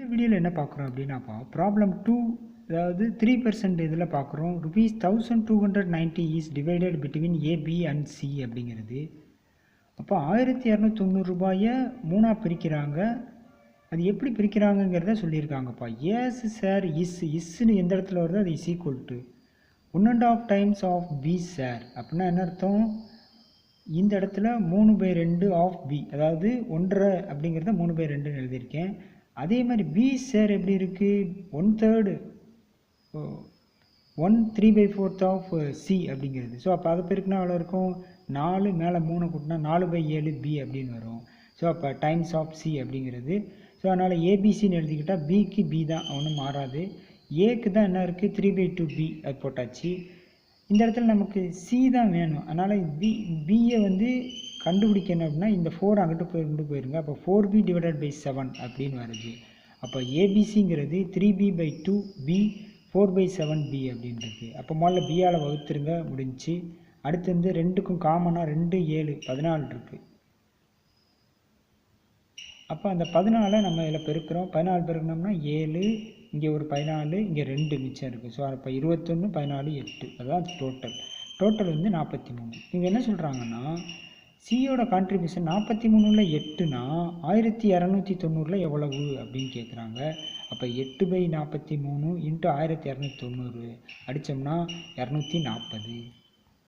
இந்த வீடியோவில் என்ன பார்க்குறோம் அப்படின்னாப்பா ப்ராப்ளம் 2 அதாவது 3% இதில் பார்க்குறோம் ₹1290 is divided between A B and C அப்படிங்கிறது. அப்போ 1290 ரூபாயை 3ஆக பிரிக்கிறாங்க. அது எப்படி பிரிக்கிறாங்கங்கிறத சொல்லியிருக்காங்கப்பா. எஸ் சார் இஸ்ன்னு எந்த இடத்துல வருதோ அது is equal to 1.5 times of B sir. அப்படின்னா என்ன அர்த்தம்? இந்த இடத்துல 3/2 ஆஃப் பி, அதாவது 1.5 அப்படிங்கிறத 3/2ன்னு எழுதியிருக்கேன். அதே மாதிரி பி சார் எப்படி இருக்குது? 1/3 3/4 ஆஃப் சி அப்படிங்கிறது. ஸோ அப்போ அதை பெருக்குனா எவ்வளோ இருக்கும்? 4 மேலே 3 கூட்டினா 4/7 பி அப்படின்னு வரும். ஸோ அப்போ டைம்ஸ் ஆஃப் சி அப்படிங்கிறது. ஸோ அதனால் ஏபிசின்னு எழுதிக்கிட்டால் பிக்கு பி தான், ஒன்றும் மாறாது. ஏக்கு தான் என்ன இருக்குது? 3/2 பி அது போட்டாச்சு. இந்த இடத்துல நமக்கு சி தான் வேணும். அதனால் பியை வந்து கண்டுபிடிக்கணும் அப்படின்னா இந்த 4 அங்கிட்டு கொண்டு போயிருங்க. அப்போ 4b டிவைடட் பை 7 அப்படின்னு வருது. அப்போ ஏபிசிங்கிறது 3b/2 பி 4/7 பி அப்படின்றது. அப்போ முதல்ல பியால் வகுத்துருங்க, முடிஞ்சு. அடுத்து வந்து 2க்கும் காமனாக 2 7 14 இருக்குது. அப்போ அந்த 14 நம்ம இதில் பெருக்கிறோம். 14 பெருக்கணும்னா 7, இங்கே ஒரு 14, இங்கே 2 மிச்சம் இருக்குது. ஸோ அப்போ 21 14 8, அதுதான் டோட்டல் வந்து 43. இவங்க என்ன சொல்கிறாங்கன்னா சியோட கான்ட்ரிபியூஷன் 43ல் 8னா 1290 எவ்வளவு அப்படின்னு கேட்குறாங்க. அப்போ 8/43 × 1290 அடித்தோம்னா 240.